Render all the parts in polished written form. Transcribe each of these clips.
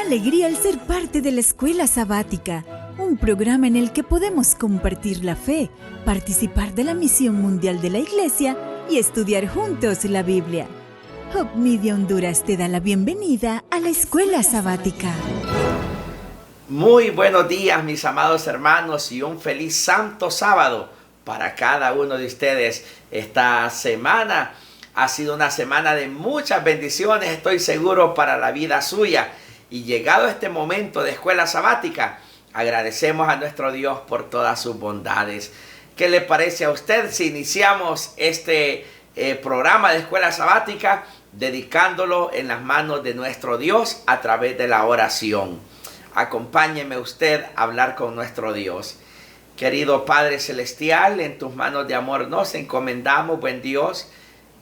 alegría el ser parte de la Escuela Sabática, un programa en el que podemos compartir la fe, participar de la misión mundial de la Iglesia y estudiar juntos la Biblia. Hope Media Honduras te da la bienvenida a la Escuela Sabática. Muy buenos días, mis amados hermanos, y un feliz santo sábado para cada uno de ustedes. Esta semana ha sido una semana de muchas bendiciones, estoy seguro, para la vida suya. Y llegado este momento de escuela sabática, agradecemos a nuestro Dios por todas sus bondades. ¿Qué le parece a usted si iniciamos este programa de escuela sabática dedicándolo en las manos de nuestro Dios a través de la oración? Acompáñeme usted a hablar con nuestro Dios. Querido Padre Celestial, en tus manos de amor nos encomendamos, buen Dios.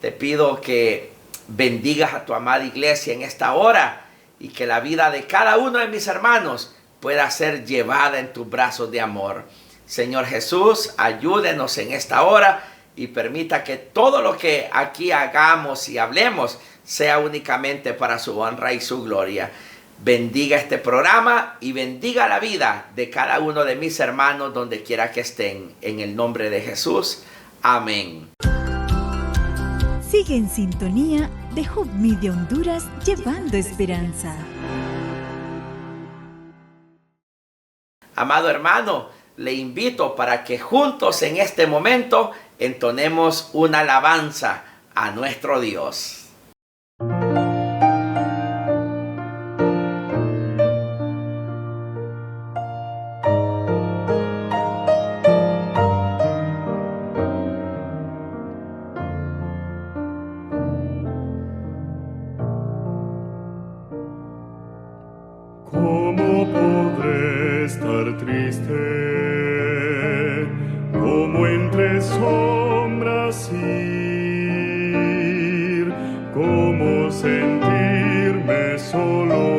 Te pido que bendigas a tu amada iglesia en esta hora y que la vida de cada uno de mis hermanos pueda ser llevada en tus brazos de amor. Señor Jesús, ayúdenos en esta hora y permita que todo lo que aquí hagamos y hablemos sea únicamente para su honra y su gloria. Bendiga este programa y bendiga la vida de cada uno de mis hermanos donde quiera que estén. En el nombre de Jesús. Amén. Sigue en sintonía de Hope Media Honduras, llevando esperanza. Amado hermano, le invito para que juntos en este momento entonemos una alabanza a nuestro Dios. ¿Cómo podré estar triste? ¿Cómo entre sombras ir? ¿Cómo sentirme solo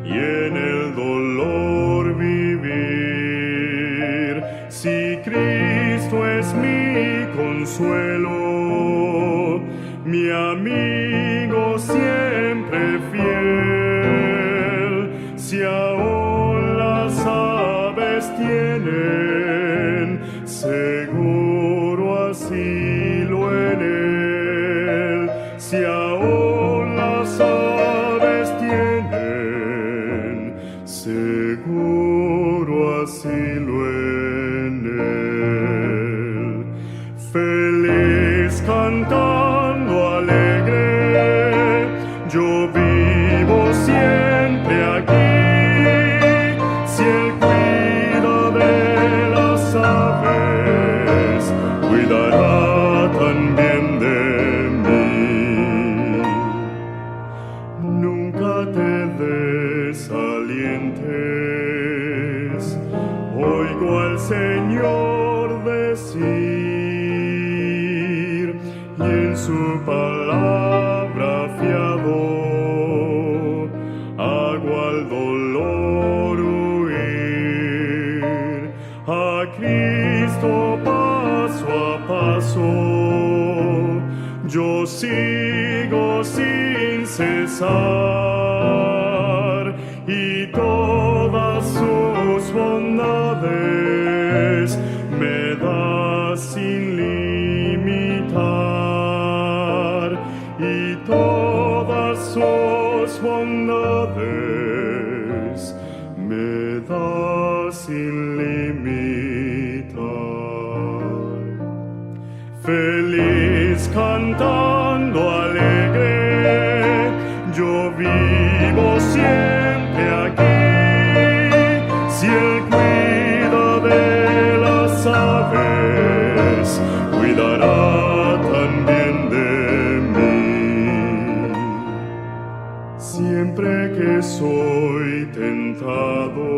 y en el dolor vivir? Si Cristo es mi consuelo, mi amigo siempre fiel, si aún las aves tienen seguro asilo en él, si aún las aves tienen seguro asilo en él, feliz cantando alegre, yo vivo siempre aquí, si Él cuida de las aves, cuidará también de mí. Nunca te desalientes, oigo al Señor decir, y en su palabra fiado hago al dolor huir, a Cristo paso a paso yo sigo sin cesar, y todas sus bondades me da sin limitar, y todas sus bondades me da sin limitar. Feliz cantando alegre, yo vivo siempre aquí, si Él cuida de las aves, cuidará también de mí. Siempre que soy tentado,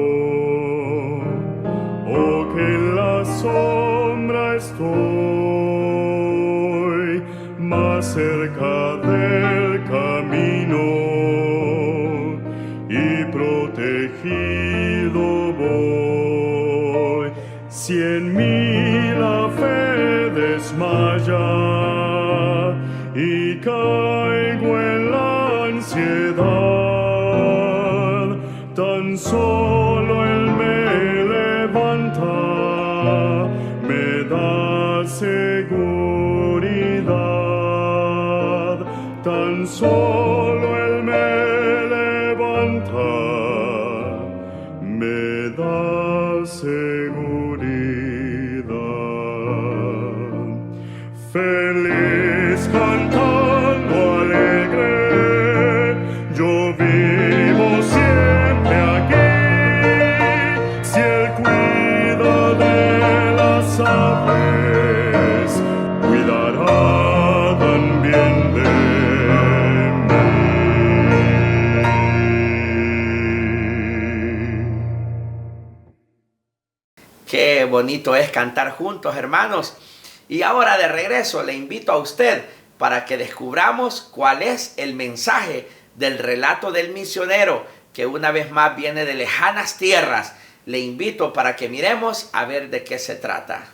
o que en la sombra estoy, más cerca del camino y protegido voy, si en mí la fe desmaya y caigo en la ansiedad, tan solo Él me levanta, me da seguridad, tan solo Él me levanta, me da seguridad. Feliz cantando alegre, yo vivo siempre aquí. Si Él cuida de las aves, cuidará también de mí. Qué bonito es cantar juntos, hermanos. Y ahora de regreso le invito a usted para que descubramos cuál es el mensaje del relato del misionero, que una vez más viene de lejanas tierras. Le invito para que miremos a ver de qué se trata.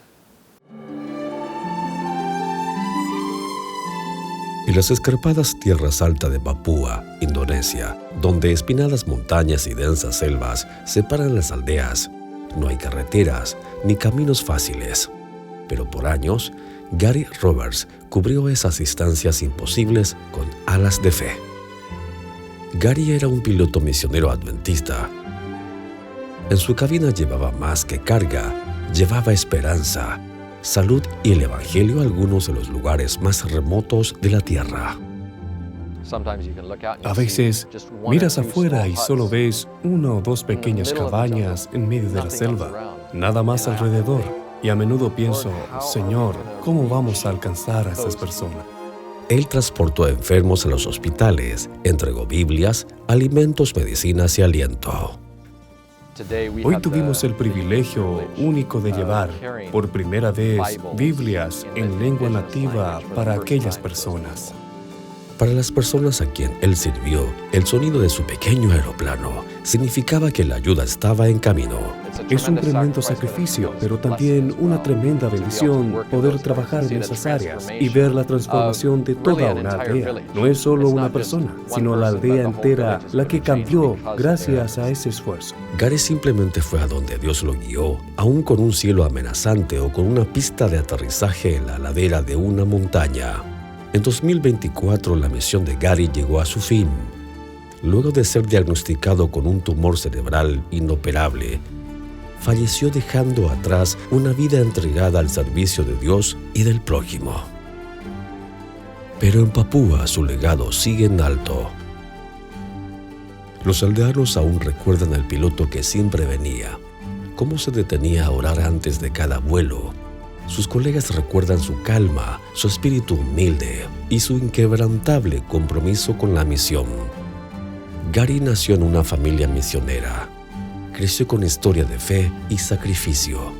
En las escarpadas tierras altas de Papúa, Indonesia, donde espinadas montañas y densas selvas separan las aldeas, no hay carreteras ni caminos fáciles. Pero por años, Gary Roberts cubrió esas distancias imposibles con alas de fe. Gary era un piloto misionero adventista. En su cabina llevaba más que carga, llevaba esperanza, salud y el evangelio a algunos de los lugares más remotos de la tierra. A veces miras afuera y solo ves una o dos pequeñas cabañas en medio de la selva, nada más alrededor. Y a menudo pienso, Señor, ¿cómo vamos a alcanzar a esas personas? Él transportó a enfermos a los hospitales, entregó Biblias, alimentos, medicinas y aliento. Hoy tuvimos el privilegio único de llevar, por primera vez, Biblias en lengua nativa para aquellas personas. Para las personas a quien él sirvió, el sonido de su pequeño aeroplano significaba que la ayuda estaba en camino. Es un tremendo sacrificio, pero también una tremenda bendición poder trabajar en esas áreas y ver la transformación de toda una aldea. No es solo una persona, sino la aldea entera la que cambió gracias a ese esfuerzo. Gary simplemente fue a donde Dios lo guió, aún con un cielo amenazante o con una pista de aterrizaje en la ladera de una montaña. En 2024, la misión de Gary llegó a su fin. Luego de ser diagnosticado con un tumor cerebral inoperable, falleció dejando atrás una vida entregada al servicio de Dios y del prójimo. Pero en Papúa su legado sigue en alto. Los aldeanos aún recuerdan al piloto que siempre venía, cómo se detenía a orar antes de cada vuelo. Sus colegas recuerdan su calma, su espíritu humilde y su inquebrantable compromiso con la misión. Gary nació en una familia misionera. Creció con historia de fe y sacrificio.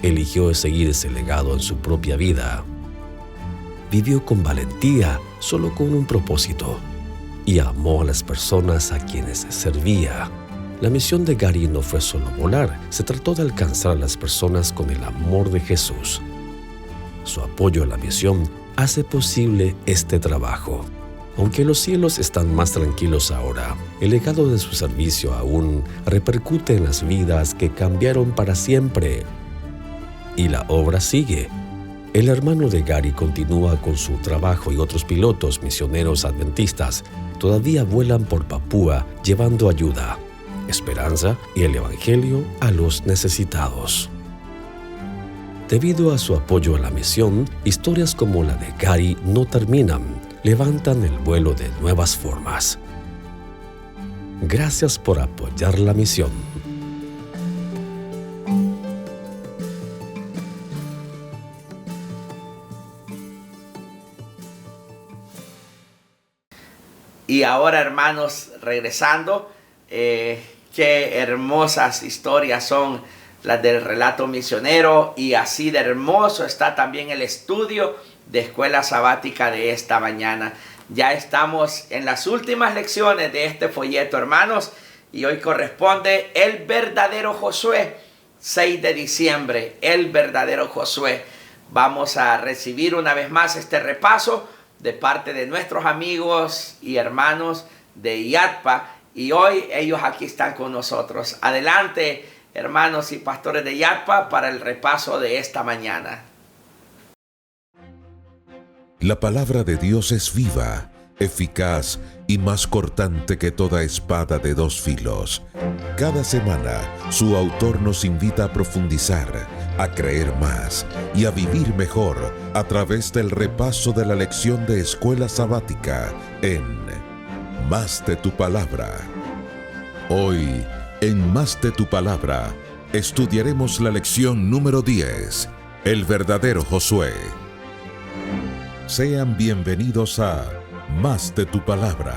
Eligió seguir ese legado en su propia vida. Vivió con valentía, solo con un propósito, y amó a las personas a quienes servía. La misión de Gary no fue solo volar, se trató de alcanzar a las personas con el amor de Jesús. Su apoyo a la misión hace posible este trabajo. Aunque los cielos están más tranquilos ahora, el legado de su servicio aún repercute en las vidas que cambiaron para siempre. Y la obra sigue. El hermano de Gary continúa con su trabajo y otros pilotos misioneros adventistas todavía vuelan por Papúa llevando ayuda, esperanza y el evangelio a los necesitados. Debido a su apoyo a la misión, historias como la de Gary no terminan, levantan el vuelo de nuevas formas. Gracias por apoyar la misión. Y ahora, hermanos, regresando, qué hermosas historias son las del relato misionero, y así de hermoso está también el estudio de escuela sabática de esta mañana. Ya estamos en las últimas lecciones de este folleto, hermanos, y hoy corresponde el verdadero Josué, 6 de diciembre, el verdadero Josué. Vamos a recibir una vez más este repaso de parte de nuestros amigos y hermanos de IATPA, y hoy ellos aquí están con nosotros. Adelante, hermanos y pastores de Yadpa, para el repaso de esta mañana. La palabra de Dios es viva, eficaz y más cortante que toda espada de dos filos. Cada semana, su autor nos invita a profundizar, a creer más y a vivir mejor a través del repaso de la lección de Escuela Sabática en Más de tu Palabra. Hoy, en Más de tu Palabra, estudiaremos la lección número 10, el verdadero Josué. Sean bienvenidos a Más de tu Palabra.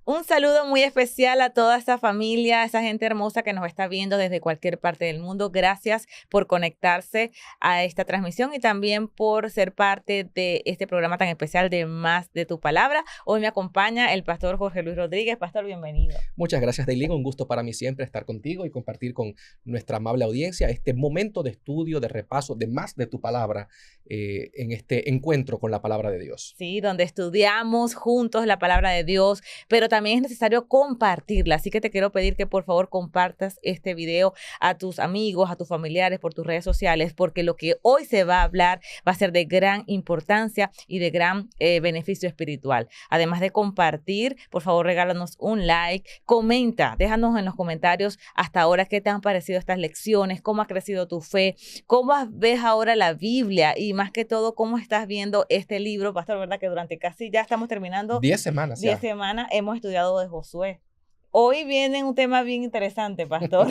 Un saludo muy especial a toda esta familia, a esa gente hermosa que nos está viendo desde cualquier parte del mundo. Gracias por conectarse a esta transmisión y también por ser parte de este programa tan especial de Más de tu Palabra. Hoy me acompaña el pastor Jorge Luis Rodríguez. Pastor, bienvenido. Muchas gracias, Daylin. Un gusto para mí siempre estar contigo y compartir con nuestra amable audiencia este momento de estudio, de repaso, de Más de tu Palabra en este encuentro con la palabra de Dios. Sí, donde estudiamos juntos la palabra de Dios, pero también es necesario compartirla. Así que te quiero pedir que por favor compartas este video a tus amigos, a tus familiares, por tus redes sociales, porque lo que hoy se va a hablar va a ser de gran importancia y de gran beneficio espiritual. Además de compartir, por favor regálanos un like, comenta, déjanos en los comentarios hasta ahora qué te han parecido estas lecciones, cómo ha crecido tu fe, cómo ves ahora la Biblia y más que todo, cómo estás viendo este libro, pastor, ¿verdad? Que durante casi ya estamos terminando 10 semanas. 10 semanas hemos estudiado de Josué. Hoy viene un tema bien interesante, pastor.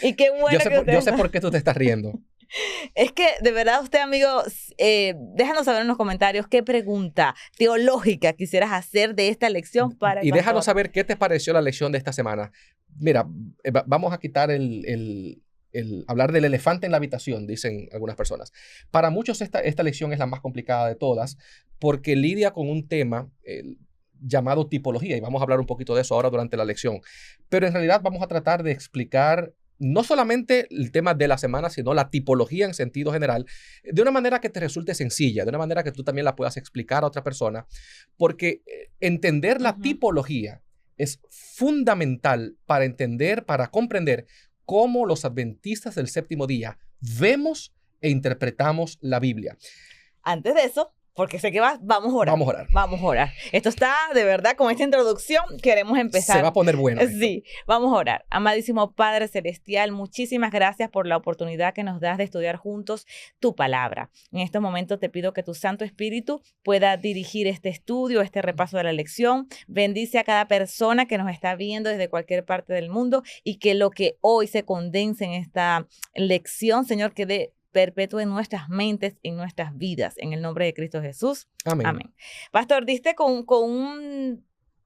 Y qué bueno yo sé por qué tú te estás riendo. Es que, de verdad, usted, amigo, déjanos saber en los comentarios qué pregunta teológica quisieras hacer de esta lección para el Y déjanos pastor. saber qué te pareció la lección de esta semana. Mira, vamos a quitar hablar del elefante en la habitación, dicen algunas personas. Para muchos esta lección es la más complicada de todas porque lidia con un tema llamado tipología, y vamos a hablar un poquito de eso ahora durante la lección. Pero en realidad vamos a tratar de explicar no solamente el tema de la semana, sino la tipología en sentido general, de una manera que te resulte sencilla, de una manera que tú también la puedas explicar a otra persona, porque entender la tipología es fundamental para entender, para comprender cómo los adventistas del séptimo día vemos e interpretamos la Biblia. Antes de eso, porque sé que vamos a orar. Vamos a orar. Vamos a orar. Esto está, de verdad, con esta introducción queremos empezar. Se va a poner bueno. Sí, vamos a orar. Amadísimo Padre Celestial, muchísimas gracias por la oportunidad que nos das de estudiar juntos tu palabra. En estos momentos te pido que tu Santo Espíritu pueda dirigir este estudio, este repaso de la lección. Bendice a cada persona que nos está viendo desde cualquier parte del mundo y que lo que hoy se condense en esta lección, Señor, quede perpetuo en nuestras mentes, en nuestras vidas, en el nombre de Cristo Jesús. Amén. Amén. Pastor, diste con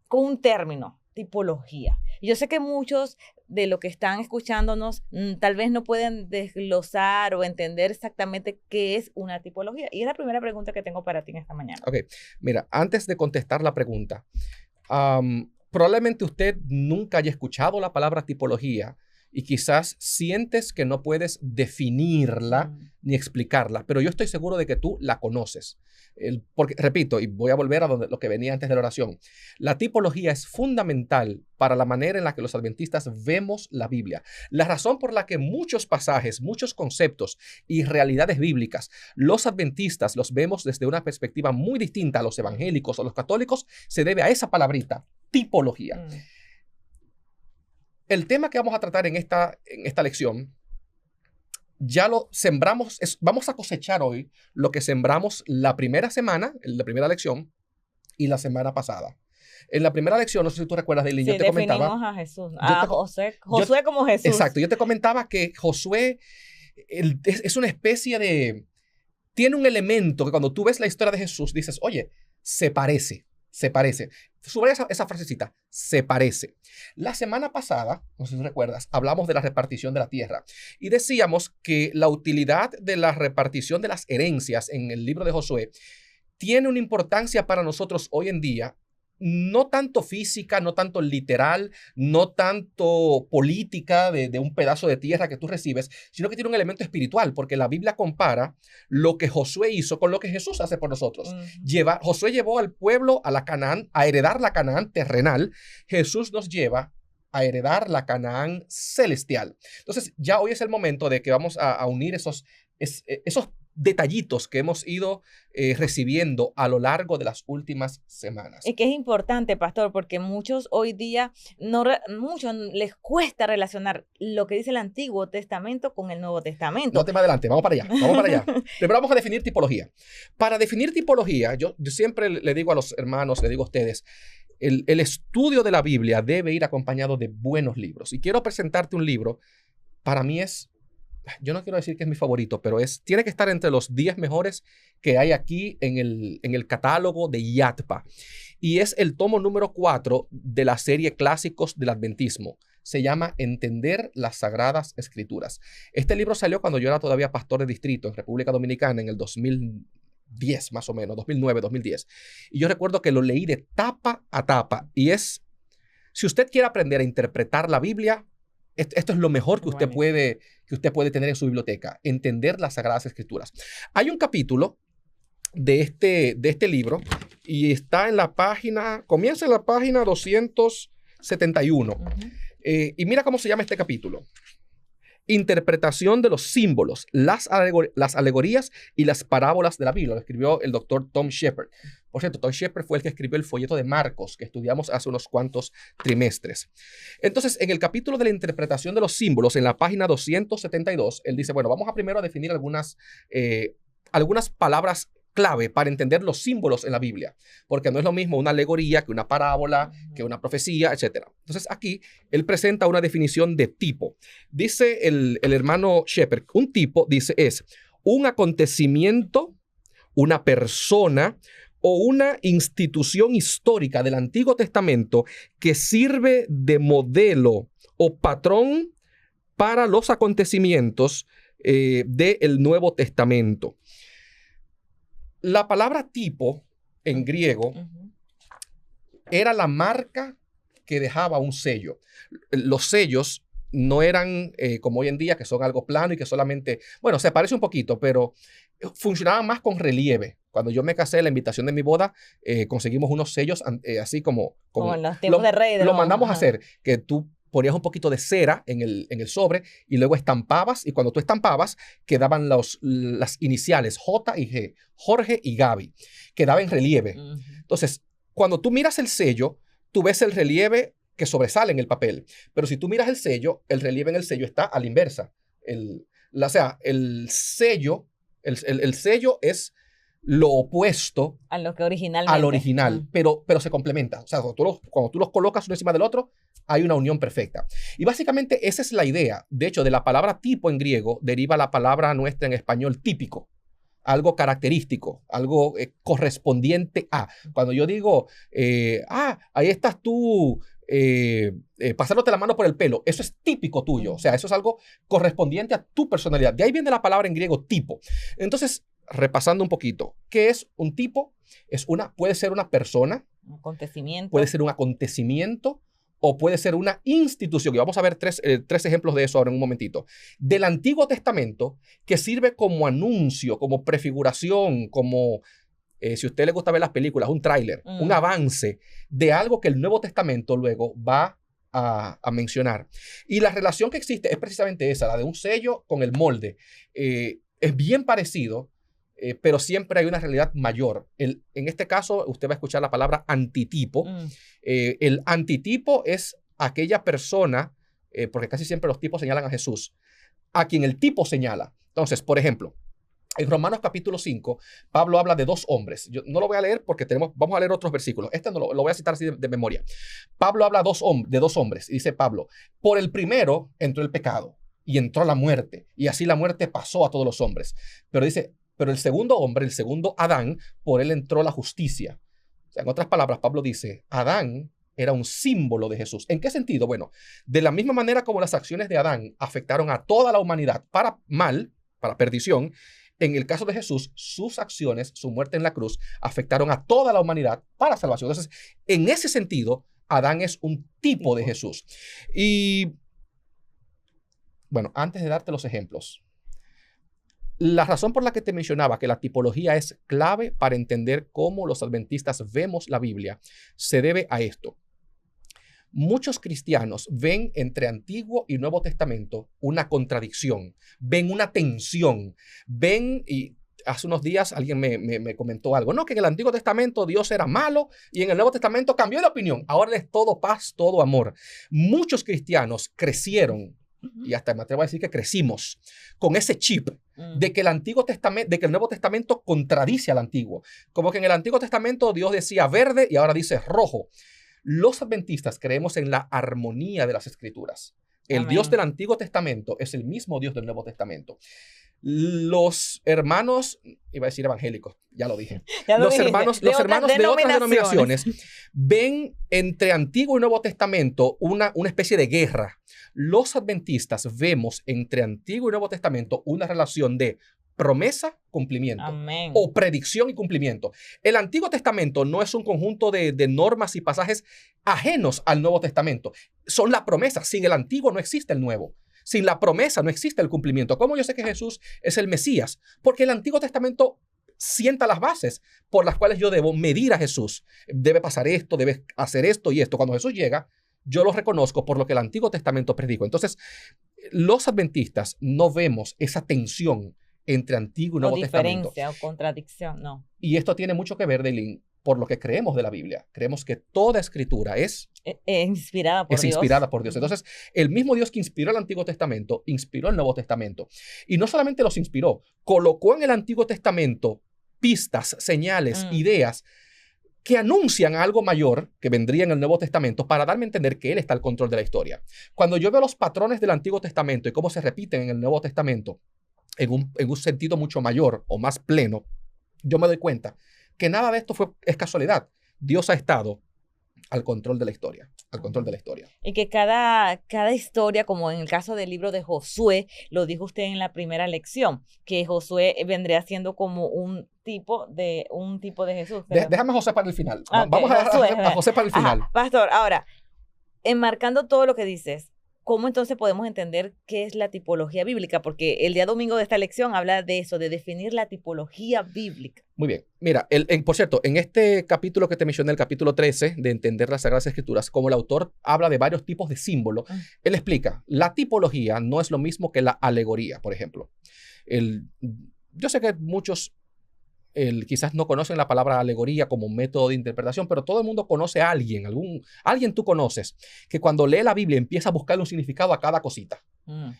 un término, tipología. Yo sé que muchos de los que están escuchándonos tal vez no pueden desglosar o entender exactamente qué es una tipología. Y es la primera pregunta que tengo para ti en esta mañana. Ok, mira, antes de contestar la pregunta, probablemente usted nunca haya escuchado la palabra tipología y quizás sientes que no puedes definirla ni explicarla, pero yo estoy seguro de que tú la conoces. Porque, repito, y voy a volver a lo que venía antes de la oración, la tipología es fundamental para la manera en la que los adventistas vemos la Biblia. La razón por la que muchos pasajes, muchos conceptos y realidades bíblicas, los adventistas los vemos desde una perspectiva muy distinta a los evangélicos o los católicos, se debe a esa palabrita, tipología. El tema que vamos a tratar en esta lección, ya lo sembramos, vamos a cosechar hoy lo que sembramos la primera semana, la primera lección, y la semana pasada. En la primera lección, no sé si tú recuerdas, Daylin, sí, yo te comentaba. Definimos a Jesús, Josué como Jesús. Exacto, yo te comentaba que Josué es una especie de... Tiene un elemento que cuando tú ves la historia de Jesús, dices, oye, se parece. Subraya esa frasecita, se parece. La semana pasada, no sé si recuerdas, hablamos de la repartición de la tierra y decíamos que la utilidad de la repartición de las herencias en el libro de Josué tiene una importancia para nosotros hoy en día no tanto física, no tanto literal, no tanto política de un pedazo de tierra que tú recibes, sino que tiene un elemento espiritual, porque la Biblia compara lo que Josué hizo con lo que Jesús hace por nosotros. Josué llevó al pueblo a la Canaán, a heredar la Canaán terrenal. Jesús nos lleva a heredar la Canaán celestial. Entonces, ya hoy es el momento de que vamos a unir esos detallitos que hemos ido recibiendo a lo largo de las últimas semanas. Es que es importante, pastor, porque muchos hoy día, muchos les cuesta relacionar lo que dice el Antiguo Testamento con el Nuevo Testamento. No te me adelante, vamos para allá, vamos para allá. Primero vamos a definir tipología. Para definir tipología, yo siempre le digo a los hermanos, le digo a ustedes, el estudio de la Biblia debe ir acompañado de buenos libros. Y quiero presentarte un libro, para mí yo no quiero decir que es mi favorito, pero tiene que estar entre los 10 mejores que hay aquí en el catálogo de YATPA. Y es el tomo número 4 de la serie Clásicos del Adventismo. Se llama Entender las Sagradas Escrituras. Este libro salió cuando yo era todavía pastor de distrito en República Dominicana en el 2010, más o menos, 2009, 2010. Y yo recuerdo que lo leí de tapa a tapa. Y si usted quiere aprender a interpretar la Biblia, esto es lo mejor que usted puede tener en su biblioteca, entender las Sagradas Escrituras. Hay un capítulo de este libro y está en la página, comienza en la página 271. Y mira cómo se llama este capítulo. Interpretación de los símbolos, las alegorías y las parábolas de la Biblia. Lo escribió el doctor Tom Shepherd. Por cierto, Tom Shepherd fue el que escribió el folleto de Marcos, que estudiamos hace unos cuantos trimestres. Entonces, en el capítulo de la interpretación de los símbolos, en la página 272, él dice, bueno, vamos a primero definir algunas palabras clave para entender los símbolos en la Biblia, porque no es lo mismo una alegoría que una parábola, que una profecía, etc. Entonces aquí él presenta una definición de tipo. Dice el hermano Shepherd, un tipo, dice, es un acontecimiento, una persona o una institución histórica del Antiguo Testamento que sirve de modelo o patrón para los acontecimientos del Nuevo Testamento. La palabra tipo en griego era la marca que dejaba un sello. Los sellos no eran como hoy en día, que son algo plano y que solamente, bueno, se parece un poquito, pero funcionaban más con relieve. Cuando yo me casé, la invitación de mi boda, conseguimos unos sellos así como en los tiempos de rey. Lo mandamos a hacer, que tú ponías un poquito de cera en el sobre y luego estampabas, y cuando tú estampabas quedaban las iniciales J y G, Jorge y Gaby, quedaba en relieve. Entonces, cuando tú miras el sello, tú ves el relieve que sobresale en el papel, pero si tú miras el sello, el relieve en el sello está a la inversa. O sea, el sello es lo opuesto a lo que originalmente. Al original, pero se complementa. O sea, cuando tú los colocas uno encima del otro, hay una unión perfecta. Y básicamente esa es la idea. De hecho, de la palabra tipo en griego deriva la palabra nuestra en español típico. Algo característico, algo correspondiente a. Cuando yo digo, ahí estás tú pasándote la mano por el pelo, eso es típico tuyo. O sea, eso es algo correspondiente a tu personalidad. De ahí viene la palabra en griego tipo. Entonces, repasando un poquito, ¿qué es un tipo? Puede ser una persona, un acontecimiento, puede ser un acontecimiento o puede ser una institución. Y vamos a ver tres ejemplos de eso ahora en un momentito. Del Antiguo Testamento, que sirve como anuncio, como prefiguración, como, si a usted le gusta ver las películas, un tráiler, un avance de algo que el Nuevo Testamento luego va a mencionar. Y la relación que existe es precisamente esa, la de un sello con el molde. Es bien parecido, pero siempre hay una realidad mayor. En este caso, usted va a escuchar la palabra antitipo. El antitipo es aquella persona, porque casi siempre los tipos señalan a Jesús, a quien el tipo señala. Entonces, por ejemplo, en Romanos capítulo 5, Pablo habla de dos hombres. Yo no lo voy a leer porque vamos a leer otros versículos. Este no lo voy a citar así de memoria. Pablo habla de dos hombres. Y dice Pablo, por el primero entró el pecado y entró la muerte. Y así la muerte pasó a todos los hombres. Pero dice, pero el segundo hombre, el segundo Adán, por él entró la justicia. O sea, en otras palabras, Pablo dice, Adán era un símbolo de Jesús. ¿En qué sentido? Bueno, de la misma manera como las acciones de Adán afectaron a toda la humanidad para mal, para perdición, En el caso de Jesús, sus acciones, su muerte en la cruz, afectaron a toda la humanidad para salvación. Entonces, en ese sentido, Adán es un tipo de Jesús. Y, bueno, antes de darte los ejemplos, la razón por la que te mencionaba que la tipología es clave para entender cómo los adventistas vemos la Biblia se debe a esto. Muchos cristianos ven entre Antiguo y Nuevo Testamento una contradicción, ven una tensión, ven, y hace unos días alguien me comentó algo, no, que en el Antiguo Testamento Dios era malo y en el Nuevo Testamento cambió de opinión, ahora es todo paz, todo amor. Muchos cristianos crecieron, y hasta me atrevo a decir que crecimos con ese chip de que el Antiguo Testamento, de que el Nuevo Testamento contradice al Antiguo, como que en el Antiguo Testamento Dios decía verde y ahora dice rojo. Los adventistas creemos en la armonía de las Escrituras. El Amén. Dios del Antiguo Testamento es el mismo Dios del Nuevo Testamento. Los hermanos, iba a decir evangélicos, ya lo dije. Los hermanos de otras denominaciones ven entre Antiguo y Nuevo Testamento una especie de guerra. Los adventistas vemos entre Antiguo y Nuevo Testamento una relación de promesa, cumplimiento. Amén. O predicción y cumplimiento. El Antiguo Testamento no es un conjunto de normas y pasajes ajenos al Nuevo Testamento. Son la promesa. Sin el Antiguo no existe el Nuevo. Sin la promesa no existe el cumplimiento. ¿Cómo yo sé que Jesús es el Mesías? Porque el Antiguo Testamento sienta las bases por las cuales yo debo medir a Jesús. Debe pasar esto, debe hacer esto y esto. Cuando Jesús llega, yo lo reconozco por lo que el Antiguo Testamento predijo. Entonces, los adventistas no vemos esa tensión entre Antiguo y Nuevo Testamento. O diferencia o contradicción, no. Y esto tiene mucho que ver, Daylin, por lo que creemos de la Biblia. Creemos que toda escritura es Inspirada por Dios. inspirada por Dios. Entonces, el mismo Dios que inspiró el Antiguo Testamento, inspiró el Nuevo Testamento. Y no solamente los inspiró, colocó en el Antiguo Testamento pistas, señales, ideas que anuncian algo mayor que vendría en el Nuevo Testamento para darme a entender que Él está al control de la historia. Cuando yo veo los patrones del Antiguo Testamento y cómo se repiten en el Nuevo Testamento, en un sentido mucho mayor o más pleno, yo me doy cuenta que nada de esto es casualidad. Dios ha estado al control de la historia, al control de la historia. Y que cada historia, como en el caso del libro de Josué, lo dijo usted en la primera lección, que Josué vendría siendo como un tipo de Jesús. Déjame a José para el final. Okay, Vamos a José para el final. Ajá, pastor, ahora, enmarcando todo lo que dices, ¿cómo entonces podemos entender qué es la tipología bíblica? Porque el día domingo de esta lección habla de eso, de definir la tipología bíblica. Muy bien. Mira, por cierto, en este capítulo que te mencioné, el capítulo 13, de entender las Sagradas Escrituras, como el autor habla de varios tipos de símbolos, él explica, la tipología no es lo mismo que la alegoría, por ejemplo. Yo sé que muchos quizás no conocen la palabra alegoría como método de interpretación, pero todo el mundo conoce a alguien tú conoces, que cuando lee la Biblia empieza a buscarle un significado a cada cosita.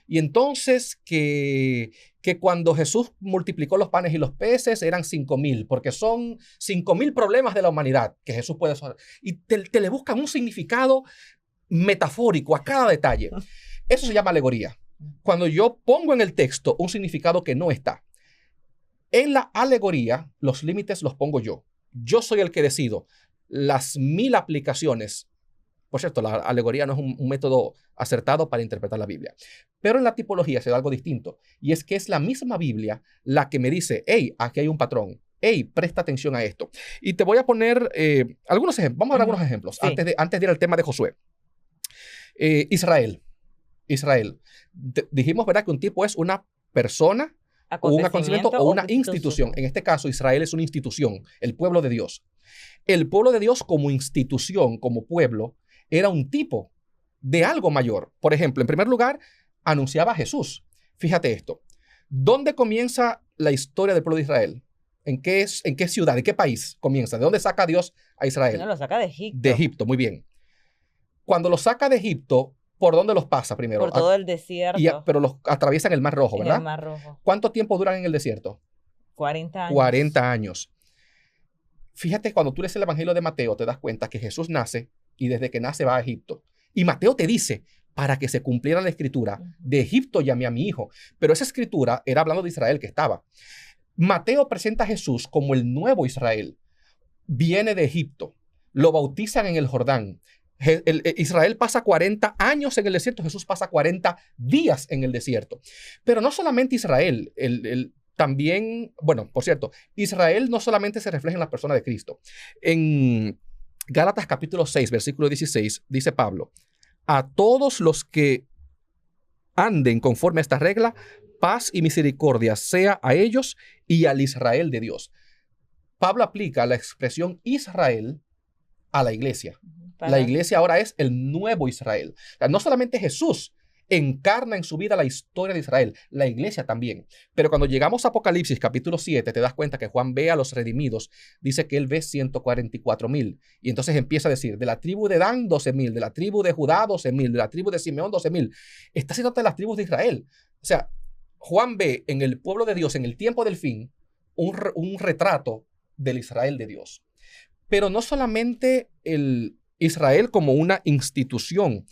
Y entonces que cuando Jesús multiplicó los panes y los peces eran 5,000, porque son 5,000 problemas de la humanidad que Jesús puede resolver. Y te le buscan un significado metafórico a cada detalle. Eso se llama alegoría. Cuando yo pongo en el texto un significado que no está. En la alegoría, los límites los pongo yo. Yo soy el que decido las 1,000 aplicaciones. Por cierto, la alegoría no es un método acertado para interpretar la Biblia. Pero en la tipología se da algo distinto. Y es que es la misma Biblia la que me dice, hey, aquí hay un patrón. Hey, presta atención a esto. Y te voy a poner algunos ejemplos. Vamos a ver algunos ejemplos Sí. antes de ir al tema de Josué. Israel. Dijimos, ¿verdad? Que un tipo es una persona, o un acontecimiento o una institución. En este caso, Israel es una institución, el pueblo de Dios. El pueblo de Dios como institución, como pueblo, era un tipo de algo mayor. Por ejemplo, en primer lugar, anunciaba a Jesús. Fíjate esto. ¿Dónde comienza la historia del pueblo de Israel? ¿En qué ciudad, en qué país comienza? ¿De dónde saca Dios a Israel? No, lo saca de Egipto. De Egipto, muy bien. Cuando los saca de Egipto, ¿por dónde los pasa primero? Por todo el desierto. Pero los atraviesan el Mar Rojo, en ¿verdad? el Mar Rojo. ¿Cuánto tiempo duran en el desierto? 40 años. 40 años. Fíjate, cuando tú lees el Evangelio de Mateo, te das cuenta que Jesús nace y desde que nace va a Egipto. Y Mateo te dice, para que se cumpliera la escritura, de Egipto llamé a mi hijo. Pero esa escritura era hablando de Israel que estaba. Mateo presenta a Jesús como el nuevo Israel. Viene de Egipto. Lo bautizan en el Jordán. Israel pasa 40 años en el desierto. Jesús pasa 40 días en el desierto. Pero no solamente Israel. también, bueno, por cierto, Israel no solamente se refleja en la persona de Cristo. En Gálatas capítulo 6, versículo 16, dice Pablo, a todos los que anden conforme a esta regla, paz y misericordia sea a ellos y al Israel de Dios. Pablo aplica la expresión Israel a la iglesia. La iglesia ahora es el nuevo Israel. O sea, no solamente Jesús encarna en su vida la historia de Israel, la iglesia también. Pero cuando llegamos a Apocalipsis capítulo 7, te das cuenta que Juan ve a los redimidos, dice que él ve 144,000. Y entonces empieza a decir, de la tribu de Dan, 12,000, de la tribu de Judá, 12,000, de la tribu de Simeón, 12,000. Está haciendo de las tribus de Israel. O sea, Juan ve en el pueblo de Dios, en el tiempo del fin, un retrato del Israel de Dios. Pero no solamente el Israel como una institución,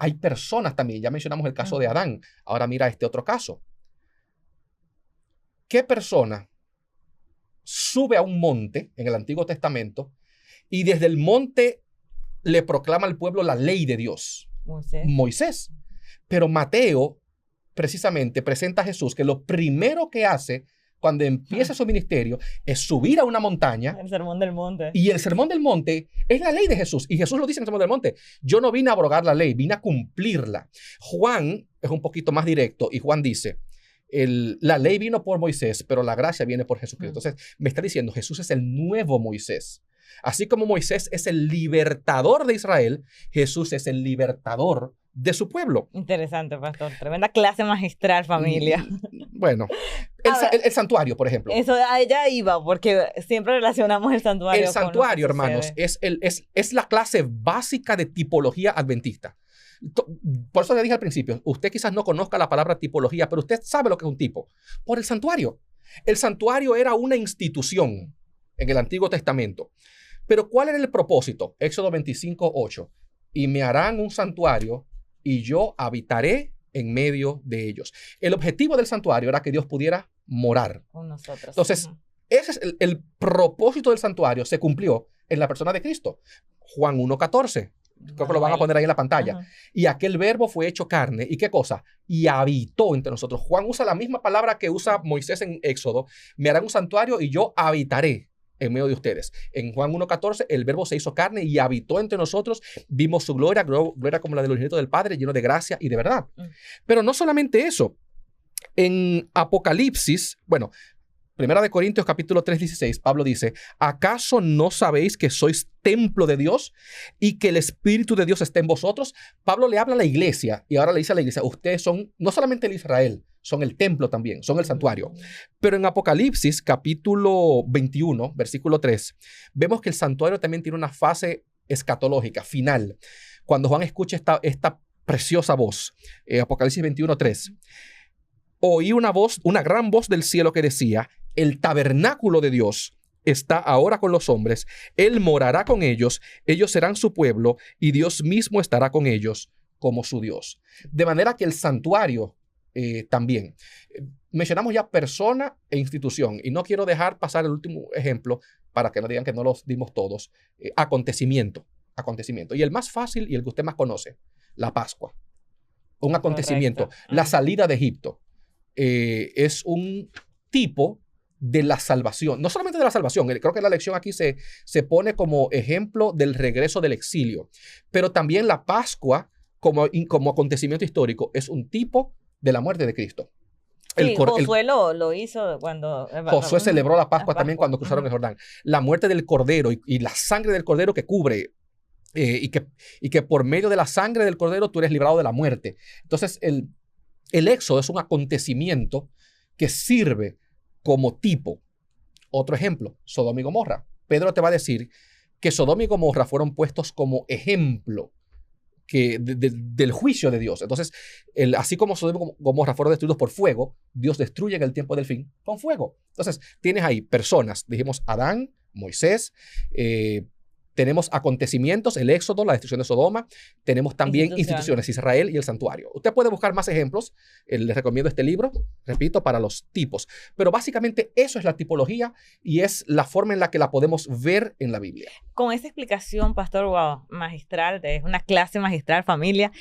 hay personas también. Ya mencionamos el caso de Adán. Ahora mira este otro caso. ¿Qué persona sube a un monte en el Antiguo Testamento y desde el monte le proclama al pueblo la ley de Dios? Moisés. Pero Mateo precisamente presenta a Jesús que lo primero que hace cuando empieza su ministerio es subir a una montaña. El sermón del monte. Y el sermón del monte es la ley de Jesús. Y Jesús lo dice en el sermón del monte. Yo no vine a abrogar la ley, vine a cumplirla. Juan es un poquito más directo y Juan dice, la ley vino por Moisés, pero la gracia viene por Jesucristo. Entonces me está diciendo, Jesús es el nuevo Moisés. Así como Moisés es el libertador de Israel, Jesús es el libertador de su pueblo. Interesante, pastor. Tremenda clase magistral, familia. Bueno, el santuario, por ejemplo. Eso allá iba, porque siempre relacionamos el santuario. El santuario, hermanos, es la clase básica de tipología adventista. Por eso le dije al principio, usted quizás no conozca la palabra tipología, pero usted sabe lo que es un tipo. Por el santuario. El santuario era una institución en el Antiguo Testamento. Pero ¿cuál era el propósito? Éxodo 25:8. Y me harán un santuario y yo habitaré en medio de ellos. El objetivo del santuario era que Dios pudiera morar con nosotros. Entonces, ese es el propósito del santuario. Se cumplió en la persona de Cristo. Juan 1:14. Creo que lo van a poner ahí en la pantalla. Y aquel verbo fue hecho carne. ¿Y qué cosa? Y habitó entre nosotros. Juan usa la misma palabra que usa Moisés en Éxodo. Me harán un santuario y yo habitaré en medio de ustedes. En Juan 1:14, el verbo se hizo carne y habitó entre nosotros. Vimos su gloria, gloria como la del unigénito del Padre, lleno de gracia y de verdad. Pero no solamente eso. En Apocalipsis, bueno, 1 Corintios capítulo 3:16, Pablo dice, ¿acaso no sabéis que sois templo de Dios y que el Espíritu de Dios está en vosotros? Pablo le habla a la iglesia y ahora le dice a la iglesia, ustedes son no solamente el Israel, son el templo también, son el santuario. Pero en Apocalipsis capítulo 21, versículo 3, vemos que el santuario también tiene una fase escatológica, final. Cuando Juan escucha esta preciosa voz, Apocalipsis 21:3, oí una gran voz del cielo que decía, el tabernáculo de Dios está ahora con los hombres, Él morará con ellos, ellos serán su pueblo y Dios mismo estará con ellos como su Dios. De manera que el santuario también. Mencionamos ya persona e institución y no quiero dejar pasar el último ejemplo para que no digan que no los dimos todos. Acontecimiento. Y el más fácil y el que usted más conoce, la Pascua. Un acontecimiento. Correcto. La salida de Egipto. Es un tipo de la salvación, no solamente de la salvación, creo que la lección aquí se pone como ejemplo del regreso del exilio, pero también la Pascua como acontecimiento histórico es un tipo de la muerte de Cristo. Josué lo hizo cuando... Josué celebró la Pascua también cuando cruzaron el Jordán. La muerte del Cordero y la sangre del Cordero que cubre y que por medio de la sangre del Cordero tú eres librado de la muerte. Entonces el éxodo es un acontecimiento que sirve como tipo. Otro ejemplo, Sodoma y Gomorra. Pedro te va a decir que Sodoma y Gomorra fueron puestos como ejemplo del juicio de Dios. Entonces, así como Sodoma y Gomorra fueron destruidos por fuego, Dios destruye en el tiempo del fin con fuego. Entonces, tienes ahí personas, dijimos Adán, Moisés, tenemos acontecimientos, el éxodo, la destrucción de Sodoma. Tenemos también instituciones, Israel y el santuario. Usted puede buscar más ejemplos. Les recomiendo este libro, repito, para los tipos. Pero básicamente eso es la tipología y es la forma en la que la podemos ver en la Biblia. Con esa explicación, pastor, wow, magistral, es una clase magistral, familia.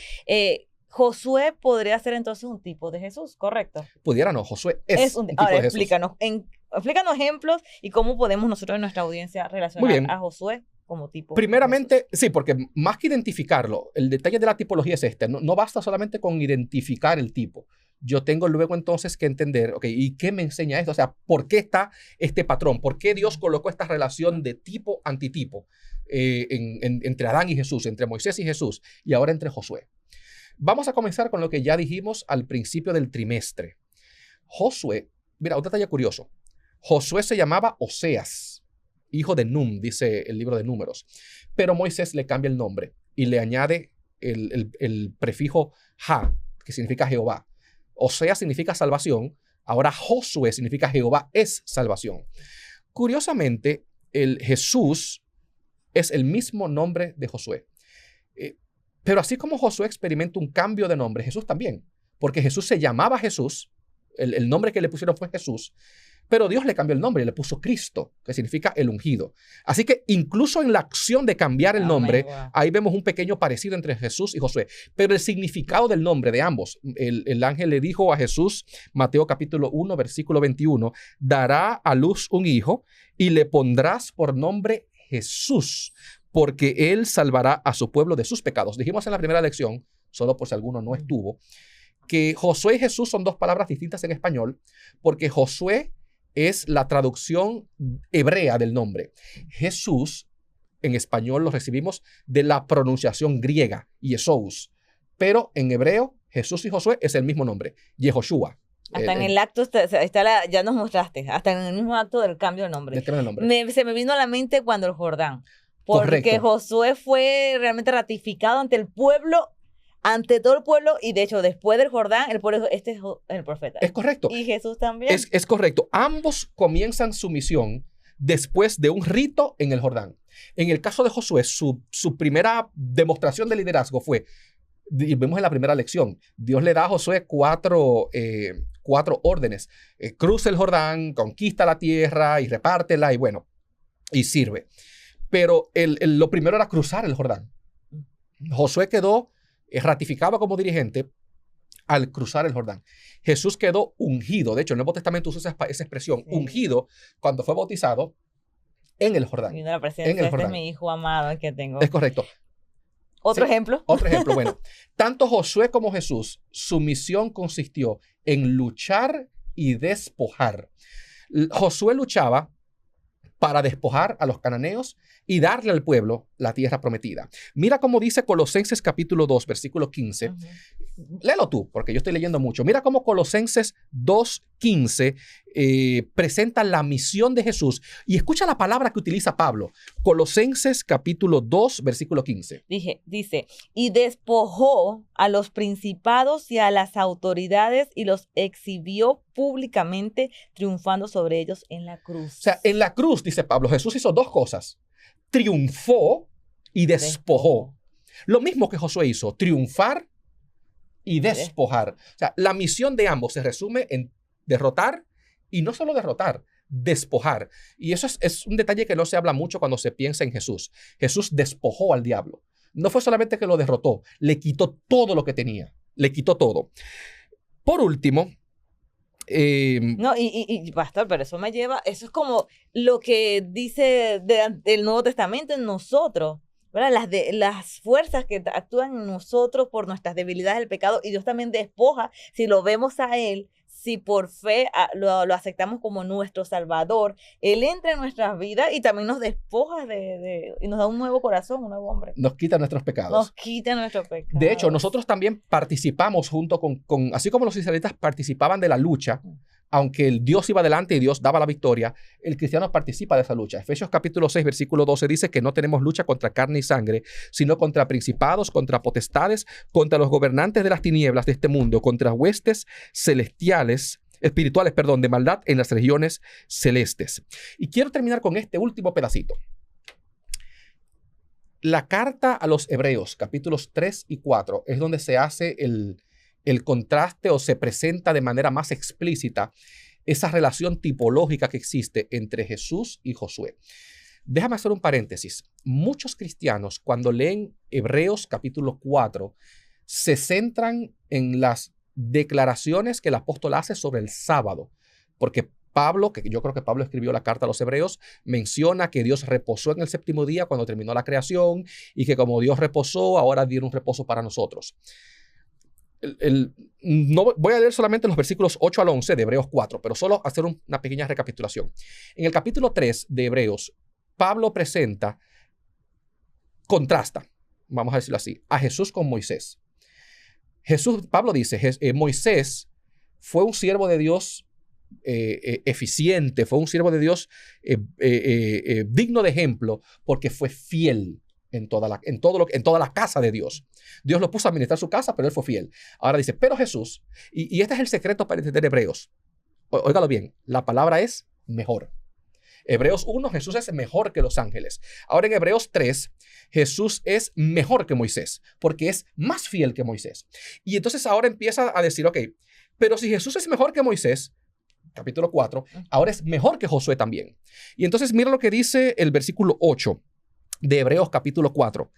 Josué podría ser entonces un tipo de Jesús, ¿correcto? Pudiera no, Josué es un tipo ahora, de Jesús. Explícanos ejemplos y cómo podemos nosotros en nuestra audiencia relacionar a Josué como tipo. Primeramente, sí, porque más que identificarlo, el detalle de la tipología es este. No basta solamente con identificar el tipo. Yo tengo luego entonces que entender, ok, ¿y qué me enseña esto? O sea, ¿por qué está este patrón? ¿Por qué Dios colocó esta relación de tipo-antitipo entre Adán y Jesús, entre Moisés y Jesús, y ahora entre Josué? Vamos a comenzar con lo que ya dijimos al principio del trimestre. Josué, mira, un detalle curioso. Josué se llamaba Oseas, hijo de Num, dice el libro de Números. Pero Moisés le cambia el nombre y le añade el prefijo Ja, que significa Jehová. Oseas significa salvación, ahora Josué significa Jehová es salvación. Curiosamente, el Jesús es el mismo nombre de Josué. Pero así como Josué experimenta un cambio de nombre, Jesús también. Porque Jesús se llamaba Jesús, el nombre que le pusieron fue Jesús, pero Dios le cambió el nombre y le puso Cristo, que significa el ungido. Así que incluso en la acción de cambiar el nombre, ahí vemos un pequeño parecido entre Jesús y Josué. Pero el significado del nombre de ambos, el ángel le dijo a Jesús, Mateo capítulo 1, versículo 21, dará a luz un hijo y le pondrás por nombre Jesús, porque él salvará a su pueblo de sus pecados. Dijimos en la primera lección, solo por si alguno no estuvo, que Josué y Jesús son dos palabras distintas en español, porque Josué es la traducción hebrea del nombre. Jesús, en español lo recibimos de la pronunciación griega, Yesous, pero en hebreo, Jesús y Josué es el mismo nombre, Yehoshua. Hasta en el acto, ya nos mostraste, hasta en el mismo acto del cambio de nombre. Se me vino a la mente cuando el Jordán, porque correcto. Josué fue realmente ratificado ante el pueblo, ante todo el pueblo, y de hecho después del Jordán, el pueblo, este es el profeta. Es correcto. Y Jesús también. Es correcto. Ambos comienzan su misión después de un rito en el Jordán. En el caso de Josué, su primera demostración de liderazgo fue, y vemos en la primera lección, Dios le da a Josué cuatro órdenes. Cruza el Jordán, conquista la tierra y repártela y bueno, y sirve. Pero lo primero era cruzar el Jordán. Josué quedó ratificado como dirigente al cruzar el Jordán. Jesús quedó ungido. De hecho, en el Nuevo Testamento usa esa expresión, sí. Ungido, cuando fue bautizado en el Jordán. Y la presencia, este es mi hijo amado que tengo. Es correcto. ¿Otro ejemplo? Otro ejemplo, bueno. Tanto Josué como Jesús, su misión consistió en luchar y despojar. Josué luchaba para despojar a los cananeos y darle al pueblo la tierra prometida. Mira cómo dice Colosenses capítulo 2, versículo 15. Léelo tú, porque yo estoy leyendo mucho. Mira cómo Colosenses 2:15 presenta la misión de Jesús. Y escucha la palabra que utiliza Pablo. Colosenses capítulo 2, versículo 15. Dice, y despojó a los principados y a las autoridades y los exhibió públicamente, triunfando sobre ellos en la cruz. O sea, en la cruz, dice Pablo, Jesús hizo dos cosas. Triunfó y despojó. Lo mismo que Josué hizo, triunfar y despojar. O sea, la misión de ambos se resume en derrotar y no solo derrotar, despojar. Y eso es un detalle que no se habla mucho cuando se piensa en Jesús. Jesús despojó al diablo. No fue solamente que lo derrotó, le quitó todo lo que tenía. Le quitó todo. Por último, no, y pastor, pero eso es como lo que dice el Nuevo Testamento en nosotros, ¿verdad? Las fuerzas que actúan en nosotros por nuestras debilidades del pecado, y Dios también despoja, si lo vemos a Él, si por fe lo aceptamos como nuestro Salvador, Él entra en nuestras vidas y también nos despoja y nos da un nuevo corazón, un nuevo hombre. Nos quita nuestros pecados. Nos quita nuestros pecados. De hecho, nosotros también participamos junto con así como los israelitas participaban de la lucha, aunque el Dios iba adelante y Dios daba la victoria, el cristiano participa de esa lucha. Efesios capítulo 6, versículo 12 dice que no tenemos lucha contra carne y sangre, sino contra principados, contra potestades, contra los gobernantes de las tinieblas de este mundo, contra huestes espirituales, de maldad en las regiones celestes. Y quiero terminar con este último pedacito. La carta a los Hebreos, capítulos 3 y 4, es donde se hace el contraste o se presenta de manera más explícita esa relación tipológica que existe entre Jesús y Josué. Déjame hacer un paréntesis. Muchos cristianos, cuando leen Hebreos capítulo 4, se centran en las declaraciones que el apóstol hace sobre el sábado. Porque Pablo, que yo creo que Pablo escribió la carta a los Hebreos, menciona que Dios reposó en el séptimo día cuando terminó la creación y que como Dios reposó, ahora dio un reposo para nosotros. No voy a leer solamente los versículos 8 al 11 de Hebreos 4, pero solo hacer una pequeña recapitulación. En el capítulo 3 de Hebreos, Pablo contrasta, vamos a decirlo así, a Jesús con Moisés. Pablo dice, Moisés fue un siervo de Dios eficiente, fue un siervo de Dios digno de ejemplo porque fue fiel en toda la casa de Dios. Dios lo puso a administrar su casa, pero él fue fiel. Ahora dice, pero Jesús, y este es el secreto para entender Hebreos. Óigalo bien, la palabra es mejor. Hebreos 1, Jesús es mejor que los ángeles. Ahora en Hebreos 3, Jesús es mejor que Moisés, porque es más fiel que Moisés. Y entonces ahora empieza a decir, ok, pero si Jesús es mejor que Moisés, capítulo 4, ahora es mejor que Josué también. Y entonces mira lo que dice el versículo 8 de Hebreos capítulo 4.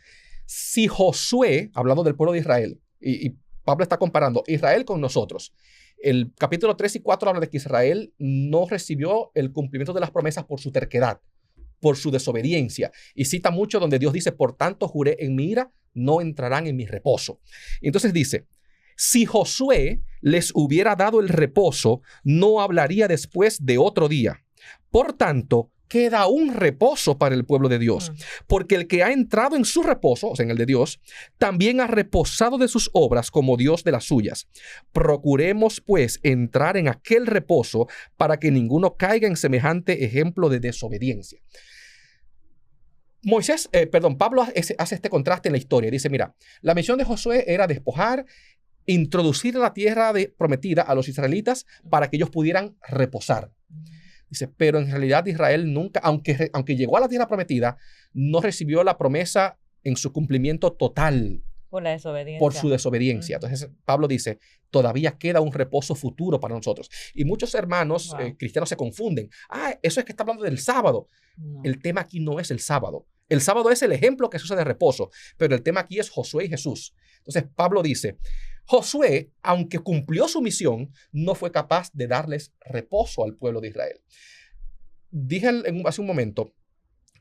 Si Josué, hablando del pueblo de Israel, y Pablo está comparando Israel con nosotros, el capítulo 3 y 4 habla de que Israel no recibió el cumplimiento de las promesas por su terquedad, por su desobediencia. Y cita mucho donde Dios dice, por tanto juré en mi ira, no entrarán en mi reposo. Y entonces dice, si Josué les hubiera dado el reposo, no hablaría después de otro día. Por tanto, queda un reposo para el pueblo de Dios, porque el que ha entrado en su reposo, o sea, en el de Dios, también ha reposado de sus obras como Dios de las suyas. Procuremos, pues, entrar en aquel reposo para que ninguno caiga en semejante ejemplo de desobediencia. Pablo hace este contraste en la historia. Dice, mira, la misión de Josué era despojar, introducir la tierra prometida a los israelitas para que ellos pudieran reposar. Dice, pero en realidad Israel nunca, aunque llegó a la tierra prometida, no recibió la promesa en su cumplimiento total. Por la desobediencia. Por su desobediencia. Entonces Pablo dice, todavía queda un reposo futuro para nosotros. Y muchos hermanos cristianos se confunden. Eso es que está hablando del sábado. No. El tema aquí no es el sábado. El sábado es el ejemplo que se usa de reposo, pero el tema aquí es Josué y Jesús. Entonces Pablo dice, Josué, aunque cumplió su misión, no fue capaz de darles reposo al pueblo de Israel. Dije hace un momento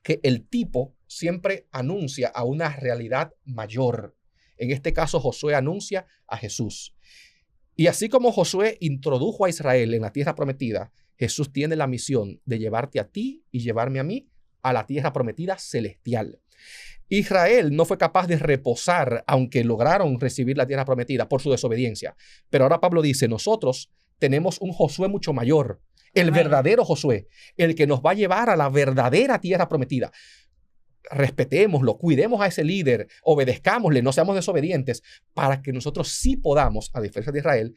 que el tipo siempre anuncia a una realidad mayor. En este caso, Josué anuncia a Jesús. Y así como Josué introdujo a Israel en la tierra prometida, Jesús tiene la misión de llevarte a ti y llevarme a mí a la tierra prometida celestial. Israel no fue capaz de reposar, aunque lograron recibir la tierra prometida por su desobediencia. Pero ahora Pablo dice, nosotros tenemos un Josué mucho mayor, el verdadero Josué, el que nos va a llevar a la verdadera tierra prometida. Respetémoslo, cuidemos a ese líder, obedezcámosle, no seamos desobedientes, para que nosotros sí podamos, a diferencia de Israel,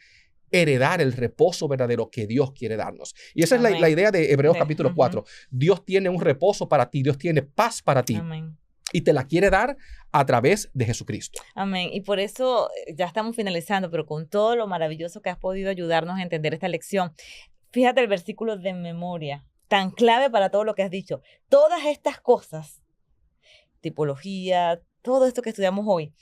heredar el reposo verdadero que Dios quiere darnos. Y esa es la idea de Hebreos capítulo 4. Dios tiene un reposo para ti, Dios tiene paz para ti. Amén. Y te la quiere dar a través de Jesucristo. Amén. Y por eso ya estamos finalizando, pero con todo lo maravilloso que has podido ayudarnos a entender esta lección. Fíjate el versículo de memoria, tan clave para todo lo que has dicho. Todas estas cosas, tipología, todo esto que estudiamos hoy,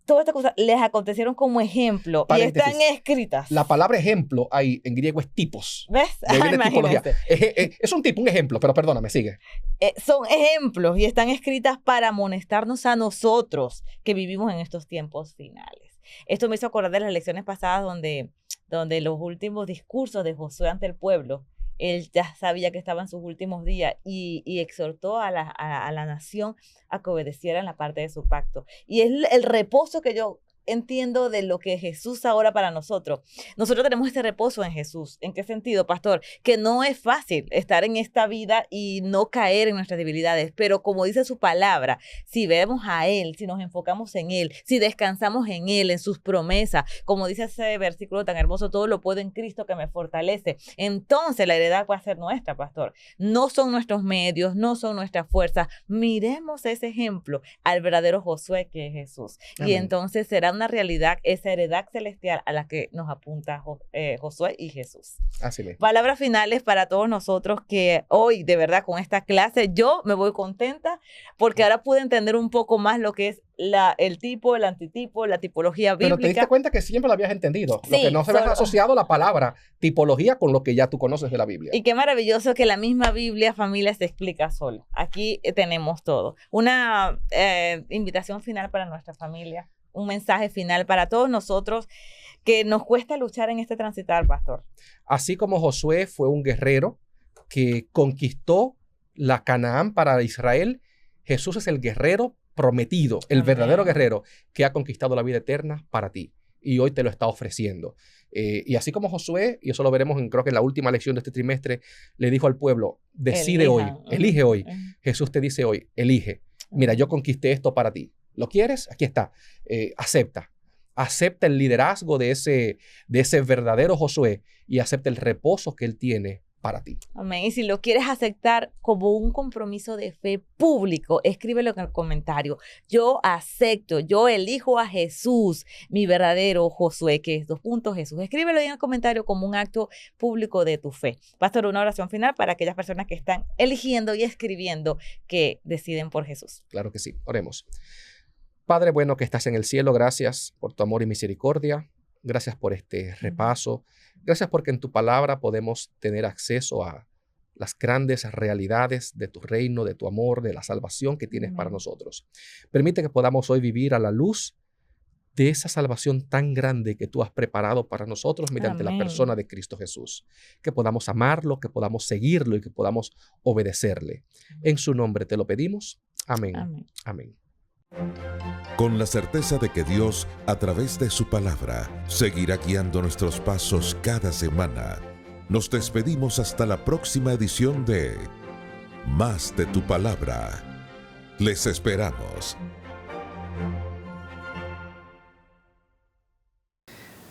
todas estas cosas les acontecieron como ejemplo y están escritas. La palabra ejemplo ahí en griego es tipos. ¿Ves? Tipología. Es un tipo, un ejemplo, pero perdóname, sigue. Son ejemplos y están escritas para amonestarnos a nosotros que vivimos en estos tiempos finales. Esto me hizo acordar de las lecciones pasadas donde los últimos discursos de Josué ante el pueblo, él ya sabía que estaba en sus últimos días y exhortó a la nación a que obedeciera en la parte de su pacto. Y es el reposo que yo entiendo de lo que Jesús ahora para nosotros. Nosotros tenemos este reposo en Jesús. ¿En qué sentido, pastor? Que no es fácil estar en esta vida y no caer en nuestras debilidades, pero como dice su palabra, si vemos a Él, si nos enfocamos en Él, si descansamos en Él, en sus promesas, como dice ese versículo tan hermoso, todo lo puedo en Cristo que me fortalece, entonces la heredad va a ser nuestra, pastor. No son nuestros medios, no son nuestras fuerzas. Miremos ese ejemplo al verdadero Josué que es Jesús. Amén. Y entonces será una realidad, esa heredad celestial a la que nos apunta Josué y Jesús. Así mismo. Palabras finales para todos nosotros que hoy, de verdad, con esta clase, yo me voy contenta porque ahora pude entender un poco más lo que es el tipo, el antitipo, la tipología bíblica. Pero te diste cuenta que siempre lo habías entendido. Sí, lo que no se había asociado la palabra tipología con lo que ya tú conoces de la Biblia. Y qué maravilloso que la misma Biblia, familia, se explica sola. Aquí tenemos todo. Una invitación final para nuestra familia. Un mensaje final para todos nosotros que nos cuesta luchar en este transitar, pastor. Así como Josué fue un guerrero que conquistó la Canaán para Israel, Jesús es el guerrero prometido, el verdadero guerrero que ha conquistado la vida eterna para ti. Y hoy te lo está ofreciendo. Y así como Josué, y eso lo veremos creo que en la última lección de este trimestre, le dijo al pueblo, decide hoy, elige hoy. Jesús te dice hoy, elige. Mira, yo conquisté esto para ti. ¿Lo quieres? Aquí está. Acepta. Acepta el liderazgo de ese verdadero Josué y acepta el reposo que él tiene para ti. Amén. Y si lo quieres aceptar como un compromiso de fe público, escríbelo en el comentario. Yo acepto, yo elijo a Jesús, mi verdadero Josué, que es Jesús. Escríbelo en el comentario como un acto público de tu fe. Pastor, una oración final para aquellas personas que están eligiendo y escribiendo que deciden por Jesús. Claro que sí. Oremos. Padre bueno que estás en el cielo, gracias por tu amor y misericordia. Gracias por este repaso. Gracias porque en tu palabra podemos tener acceso a las grandes realidades de tu reino, de tu amor, de la salvación que tienes para nosotros. Permite que podamos hoy vivir a la luz de esa salvación tan grande que tú has preparado para nosotros mediante la persona de Cristo Jesús. Que podamos amarlo, que podamos seguirlo y que podamos obedecerle. En su nombre te lo pedimos. Amén. Amén. Amén. Con la certeza de que Dios, a través de su palabra, seguirá guiando nuestros pasos cada semana, nos despedimos hasta la próxima edición de Más de tu Palabra. Les esperamos.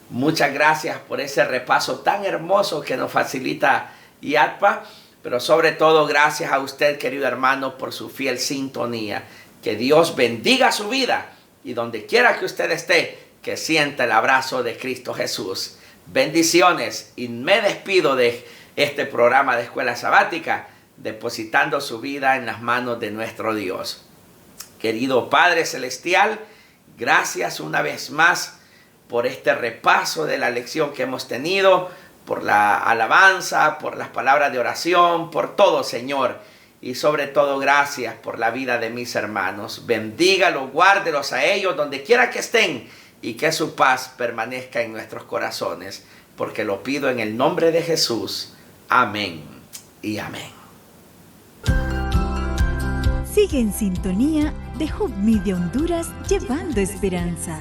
Muchas gracias por ese repaso tan hermoso que nos facilita IATPA, pero sobre todo gracias a usted, querido hermano, por su fiel sintonía. Que Dios bendiga su vida y donde quiera que usted esté, que sienta el abrazo de Cristo Jesús. Bendiciones, y me despido de este programa de Escuela Sabática, depositando su vida en las manos de nuestro Dios. Querido Padre Celestial, gracias una vez más por este repaso de la lección que hemos tenido, por la alabanza, por las palabras de oración, por todo, Señor. Y sobre todo, gracias por la vida de mis hermanos. Bendígalos, guárdelos a ellos donde quiera que estén y que su paz permanezca en nuestros corazones. Porque lo pido en el nombre de Jesús. Amén y amén. Sigue en sintonía de Hope Media Honduras, llevando esperanza.